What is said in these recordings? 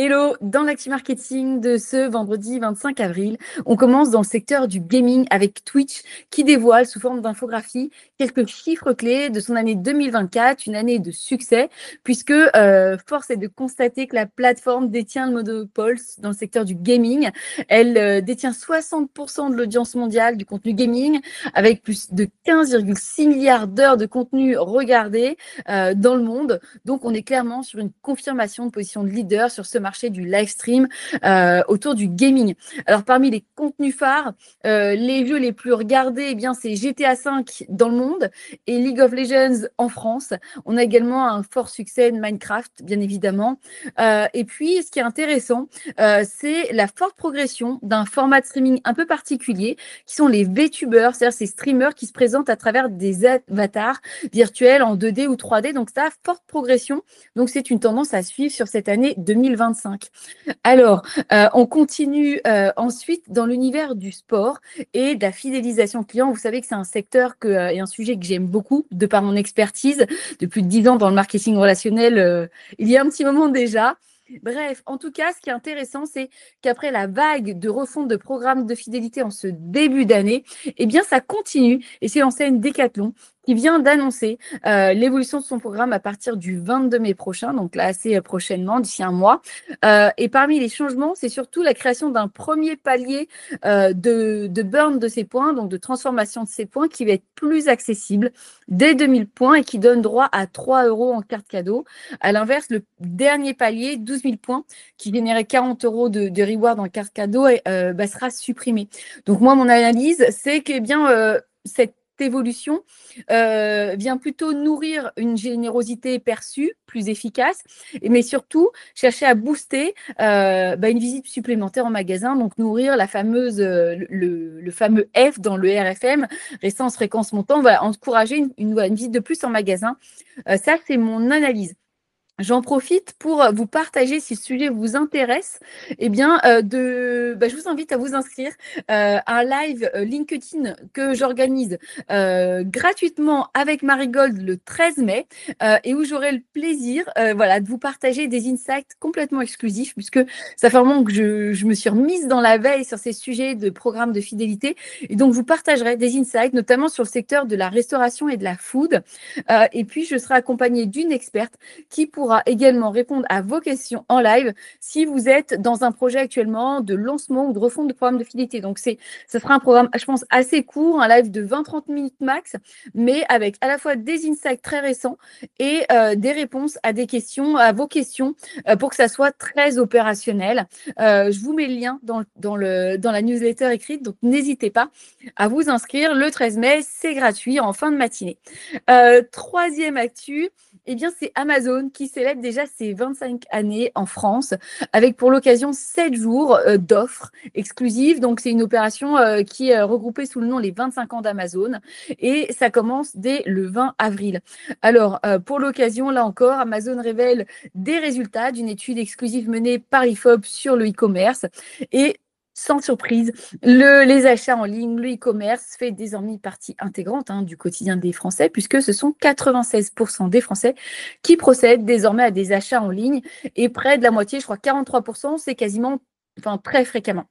Hello, dans l'Actu Marketing de ce vendredi 25 avril, on commence dans le secteur du gaming avec Twitch qui dévoile sous forme d'infographie quelques chiffres clés de son année 2024, une année de succès, puisque force est de constater que la plateforme détient le monopole dans le secteur du gaming. Elle détient 60% de l'audience mondiale du contenu gaming, avec plus de 15,6 milliards d'heures de contenu regardé dans le monde. Donc, on est clairement sur une confirmation de position de leader sur ce marché du live stream autour du gaming. Alors, parmi les contenus phares, les jeux les plus regardés, eh bien, c'est GTA V dans le monde et League of Legends en France. On a également un fort succès de Minecraft, bien évidemment. Et puis, ce qui est intéressant, c'est la forte progression d'un format de streaming un peu particulier, qui sont les VTubers, c'est-à-dire ces streamers qui se présentent à travers des avatars virtuels en 2D ou 3D. Donc, ça a forte progression. Donc, c'est une tendance à suivre sur cette année 2025. Alors, on continue ensuite dans l'univers du sport et de la fidélisation client. Vous savez que c'est un secteur et un sujet que j'aime beaucoup de par mon expertise de plus de 10 ans dans le marketing relationnel il y a un petit moment déjà. Bref, en tout cas, ce qui est intéressant, c'est qu'après la vague de refonte de programmes de fidélité en ce début d'année, eh bien, ça continue et c'est l'enseigne Decathlon qui vient d'annoncer l'évolution de son programme à partir du 22 mai prochain, donc là assez prochainement, d'ici un mois. Et parmi les changements, c'est surtout la création d'un premier palier de burn de ces points, donc de transformation de ces points qui va être plus accessible dès 2000 points et qui donne droit à 3 euros en carte cadeau. À l'inverse, le dernier palier, 12 000 points, qui générait 40 euros de reward en carte cadeau, sera supprimé. Donc moi, mon analyse, c'est que cette évolution vient plutôt nourrir une générosité perçue plus efficace, mais surtout chercher à booster une visite supplémentaire en magasin, donc nourrir la fameuse, le fameux F dans le RFM, restance fréquence montant, va encourager une visite de plus en magasin. Ça, c'est mon analyse. J'en profite pour vous partager, si le sujet vous intéresse, je vous invite à vous inscrire à un live LinkedIn que j'organise gratuitement avec Marigold le 13 mai et où j'aurai le plaisir de vous partager des insights complètement exclusifs puisque ça fait un moment que je me suis remise dans la veille sur ces sujets de programmes de fidélité et donc je vous partagerai des insights, notamment sur le secteur de la restauration et de la food. Et puis, je serai accompagnée d'une experte qui pourra également répondre à vos questions en live si vous êtes dans un projet actuellement de lancement ou de refonte de programme de fidélité. Donc, ça sera un programme, je pense, assez court, un live de 20-30 minutes max, mais avec à la fois des insights très récents et des réponses à des questions, à vos questions, pour que ça soit très opérationnel. Je vous mets le lien dans la newsletter écrite, donc n'hésitez pas à vous inscrire. Le 13 mai, c'est gratuit en fin de matinée. Troisième actu, c'est Amazon qui célèbre déjà ses 25 années en France avec pour l'occasion 7 jours d'offres exclusives. Donc, c'est une opération qui est regroupée sous le nom Les 25 ans d'Amazon et ça commence dès le 20 avril. Alors, pour l'occasion, là encore, Amazon révèle des résultats d'une étude exclusive menée par IFOP sur le e-commerce et sans surprise, les achats en ligne, le e-commerce fait désormais partie intégrante du quotidien des Français, puisque ce sont 96% des Français qui procèdent désormais à des achats en ligne et près de la moitié, je crois 43%, c'est quasiment, très fréquemment.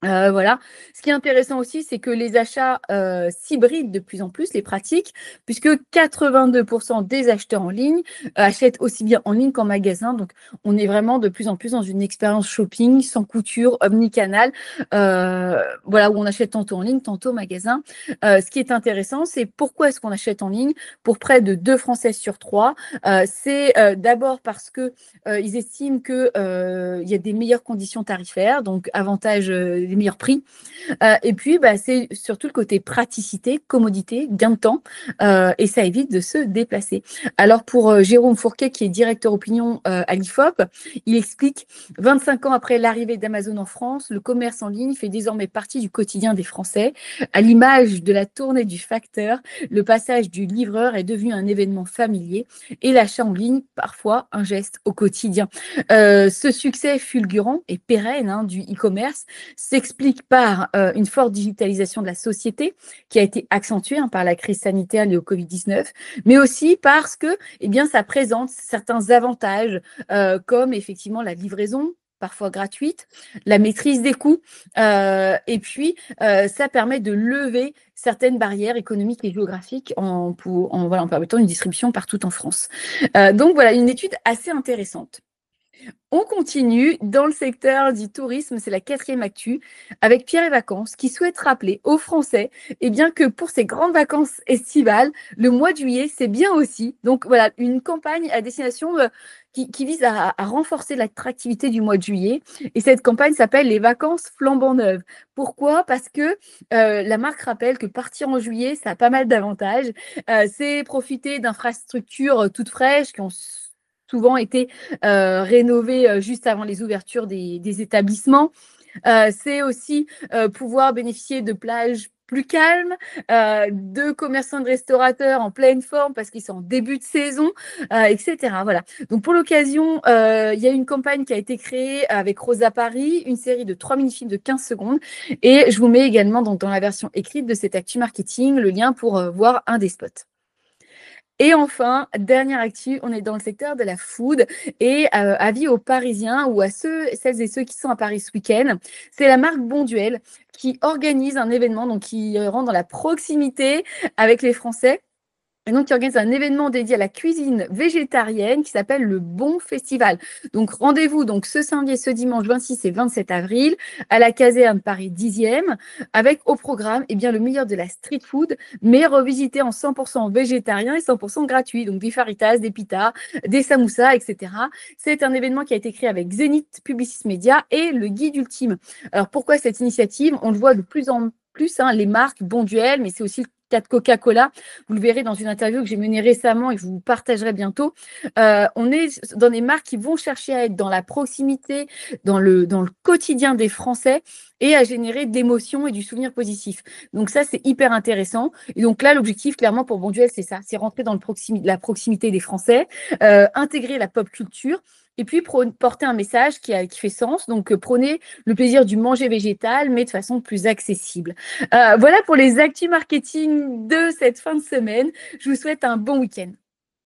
Voilà. Ce qui est intéressant aussi, c'est que les achats s'hybrident de plus en plus, les pratiques, puisque 82% des acheteurs en ligne achètent aussi bien en ligne qu'en magasin. Donc, on est vraiment de plus en plus dans une expérience shopping sans couture, omnicanal, où on achète tantôt en ligne, tantôt au magasin. Ce qui est intéressant, c'est pourquoi est-ce qu'on achète en ligne pour près de 2 Français sur 3. C'est d'abord parce que ils estiment que il y a des meilleures conditions tarifaires, donc avantage les meilleurs prix. Et puis, c'est surtout le côté praticité, commodité, gain de temps, et ça évite de se déplacer. Alors, pour Jérôme Fourquet, qui est directeur opinion à l'IFOP, il explique 25 ans après l'arrivée d'Amazon en France, le commerce en ligne fait désormais partie du quotidien des Français. À l'image de la tournée du facteur, le passage du livreur est devenu un événement familier et l'achat en ligne, parfois un geste au quotidien. Ce succès fulgurant et pérenne du e-commerce, c'est s'explique par une forte digitalisation de la société qui a été accentuée par la crise sanitaire liée au Covid-19, mais aussi parce que eh bien, ça présente certains avantages comme effectivement la livraison parfois gratuite, la maîtrise des coûts, et puis ça permet de lever certaines barrières économiques et géographiques voilà, en permettant une distribution partout en France. Donc voilà, une étude assez intéressante. On continue dans le secteur du tourisme, c'est la 4e actu, avec Pierre et Vacances, qui souhaite rappeler aux Français bien, que pour ces grandes vacances estivales, le mois de juillet, c'est bien aussi. Donc voilà, une campagne à destination qui vise à renforcer l'attractivité du mois de juillet. Et cette campagne s'appelle les vacances flambant neuves. Pourquoi? Parce que la marque rappelle que partir en juillet, ça a pas mal d'avantages. C'est profiter d'infrastructures toutes fraîches qui ont souvent été rénovées juste avant les ouvertures des établissements. C'est aussi pouvoir bénéficier de plages plus calmes, de commerçants, de restaurateurs en pleine forme parce qu'ils sont en début de saison, etc. Voilà. Donc pour l'occasion, il y a une campagne qui a été créée avec Rosa Paris, une série de 3 mini-films de 15 secondes. Et je vous mets également donc, dans la version écrite de cette Actu Marketing le lien pour voir un des spots. Et enfin, dernière actu, on est dans le secteur de la food et avis aux Parisiens ou à celles et ceux qui sont à Paris ce week-end, c'est la marque Bonduelle qui organise un événement donc qui rend dans la proximité avec les Français. Et donc, qui organise un événement dédié à la cuisine végétarienne qui s'appelle le Bon Festival. Donc, rendez-vous donc ce samedi et ce dimanche 26 et 27 avril à la caserne Paris 10e avec au programme bien, le meilleur de la street food, mais revisité en 100% végétarien et 100% gratuit. Donc, des faritas, des pitas, des samoussas, etc. C'est un événement qui a été créé avec Zénith Publicis Media et le Guide Ultime. Alors, pourquoi cette initiative? On le voit de plus en plus, les marques Bonduelle, mais c'est aussi le cas de Coca-Cola. Vous le verrez dans une interview que j'ai menée récemment et que je vous partagerai bientôt. On est dans des marques qui vont chercher à être dans la proximité, dans le quotidien des Français et à générer d'émotions et du souvenir positif. Donc ça, c'est hyper intéressant. Et donc là, l'objectif, clairement, pour Bonduelle, c'est ça. C'est rentrer dans la proximité des Français, intégrer la pop culture et puis porter un message qui fait sens. Donc, prôner le plaisir du manger végétal, mais de façon plus accessible. Voilà pour les actus marketing de cette fin de semaine. Je vous souhaite un bon week-end.